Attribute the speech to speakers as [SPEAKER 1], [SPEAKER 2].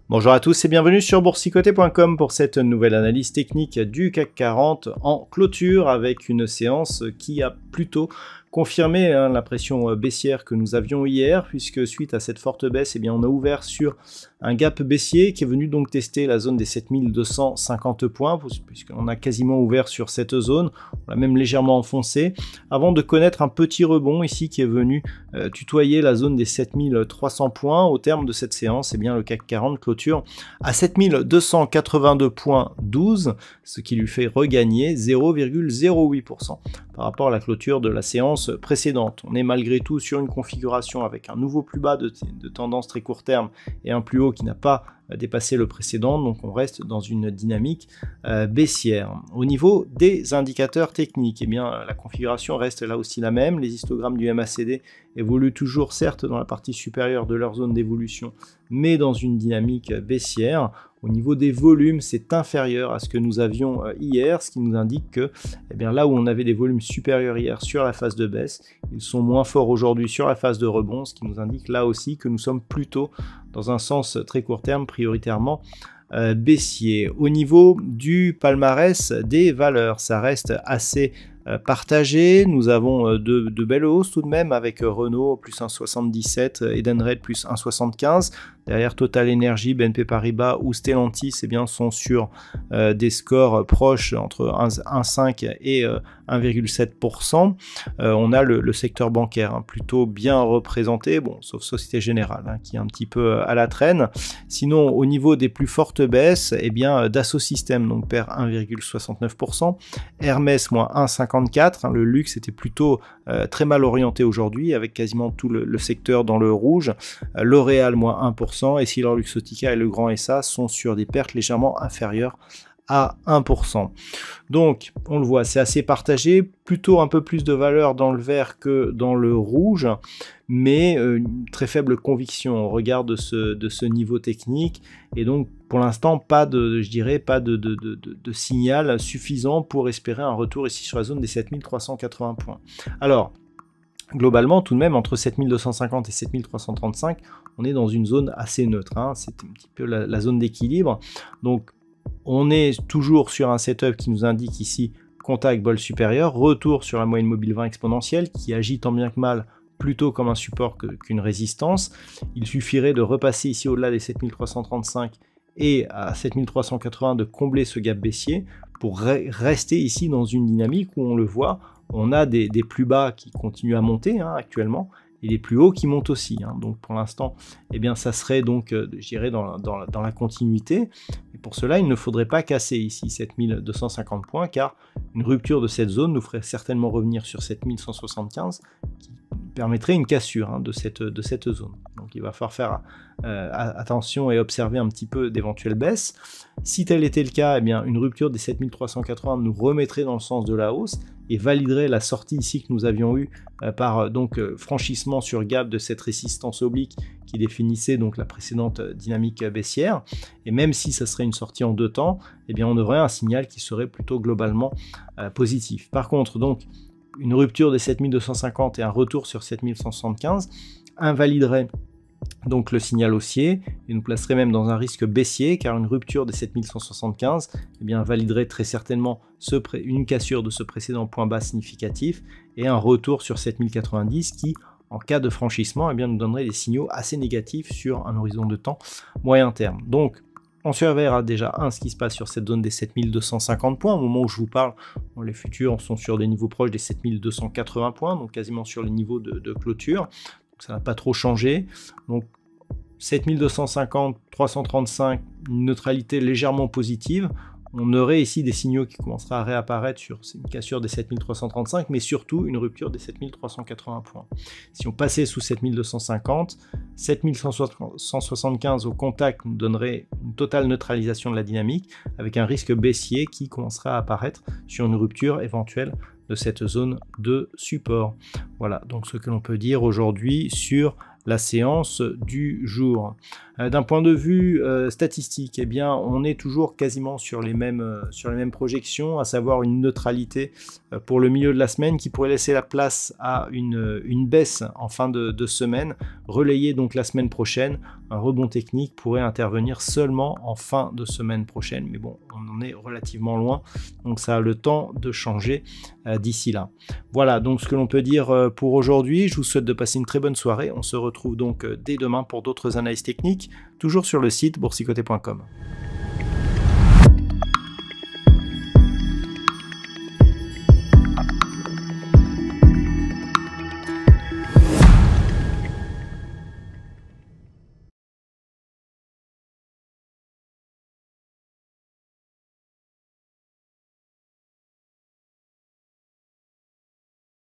[SPEAKER 1] Bonjour à tous et bienvenue sur boursicoté.com pour cette nouvelle analyse technique du CAC 40 en clôture avec une séance qui a plutôt confirmé la pression baissière que nous avions hier, puisque suite à cette forte baisse, on a ouvert sur un gap baissier qui est venu donc tester la zone des 7250 points, puisqu'on a quasiment ouvert sur cette zone, on l'a même légèrement enfoncé, avant de connaître un petit rebond ici qui est venu tutoyer la zone des 7300 points. Au terme de cette séance, le CAC 40 clôture à 7282,12, ce qui lui fait regagner 0,08% par rapport à la clôture de la séance précédente. On est malgré tout sur une configuration avec un nouveau plus bas de tendance très court terme et un plus haut qui n'a pas dépassé le précédent, donc on reste dans une dynamique baissière. Au niveau des indicateurs techniques, la configuration reste là aussi la même. Les histogrammes du MACD évoluent toujours certes dans la partie supérieure de leur zone d'évolution, mais dans une dynamique baissière. Au niveau des volumes, c'est inférieur à ce que nous avions hier, ce qui nous indique que là où on avait des volumes supérieurs hier sur la phase de baisse, ils sont moins forts aujourd'hui sur la phase de rebond, ce qui nous indique là aussi que nous sommes plutôt dans un sens très court terme, prioritairement baissier. Au niveau du palmarès des valeurs, ça reste assez partagé. Nous avons de belles hausses tout de même avec Renault plus 1,77, Edenred plus 1,75. Derrière Total Energy, BNP Paribas ou Stellantis sont sur des scores proches entre 1,5 et 1,7%. On a le secteur bancaire plutôt bien représenté, sauf Société Générale qui est un petit peu à la traîne. Sinon, au niveau des plus fortes baisses, Dassault Systèmes donc perd 1,69%, Hermès moins 1,54%. Le luxe était plutôt très mal orienté aujourd'hui avec quasiment tout le secteur dans le rouge. L'Oréal moins 1%. Et EssilorLuxottica et Legrand SA sont sur des pertes légèrement inférieures à 1%. Donc, on le voit, c'est assez partagé, plutôt un peu plus de valeur dans le vert que dans le rouge, mais une très faible conviction au regard de ce niveau technique, et donc pour l'instant pas de signal suffisant pour espérer un retour ici sur la zone des 7380 points. Alors, globalement, tout de même, entre 7250 et 7335, on est dans une zone assez neutre. C'est un petit peu la zone d'équilibre. Donc, on est toujours sur un setup qui nous indique ici contact bol supérieur, retour sur la moyenne mobile 20 exponentielle qui agit tant bien que mal plutôt comme un support qu'une résistance. Il suffirait de repasser ici au-delà des 7335 et à 7380 de combler ce gap baissier pour rester ici dans une dynamique où on le voit, on a des plus bas qui continuent à monter actuellement et les plus hauts qui montent aussi. Donc pour l'instant, ça serait donc, je dirais, dans la continuité. Et pour cela, il ne faudrait pas casser ici 7250 points, car une rupture de cette zone nous ferait certainement revenir sur 7175, qui permettrait une cassure de cette zone. Donc il va falloir faire attention et observer un petit peu d'éventuelles baisses. Si tel était le cas, une rupture des 7380 nous remettrait dans le sens de la hausse et validerait la sortie ici que nous avions eue par franchissement sur gap de cette résistance oblique qui définissait donc la précédente dynamique baissière. Et même si ça serait une sortie en deux temps, on aurait un signal qui serait plutôt globalement positif. Par contre, donc, une rupture des 7250 et un retour sur 7175 invaliderait donc le signal haussier et nous placerait même dans un risque baissier, car une rupture des 7175 validerait très certainement une cassure de ce précédent point bas significatif et un retour sur 7090 qui, en cas de franchissement, nous donnerait des signaux assez négatifs sur un horizon de temps moyen terme. Donc on surveillera déjà ce qui se passe sur cette zone des 7250 points. Au moment où je vous parle, les futurs sont sur des niveaux proches des 7280 points, donc quasiment sur les niveaux de clôture. Donc ça n'a pas trop changé. Donc 7250, 335, une neutralité légèrement positive. on aurait ici des signaux qui commenceraient à réapparaître sur une cassure des 7335, mais surtout une rupture des 7380 points. Si on passait sous 7250, 7175 au contact nous donnerait une totale neutralisation de la dynamique, avec un risque baissier qui commencerait à apparaître sur une rupture éventuelle de cette zone de support. Voilà donc ce que l'on peut dire aujourd'hui sur la séance du jour. D'un point de vue statistique, eh bien, on est toujours quasiment sur les mêmes projections, à savoir une neutralité pour le milieu de la semaine qui pourrait laisser la place à une baisse en fin de semaine, relayée donc la semaine prochaine. Un rebond technique pourrait intervenir seulement en fin de semaine prochaine, mais bon, on en est relativement loin, donc ça a le temps de changer d'ici là. Voilà donc ce que l'on peut dire pour aujourd'hui. Je vous souhaite de passer une très bonne soirée. On se retrouve donc dès demain pour d'autres analyses techniques, toujours sur le site boursicoté.com.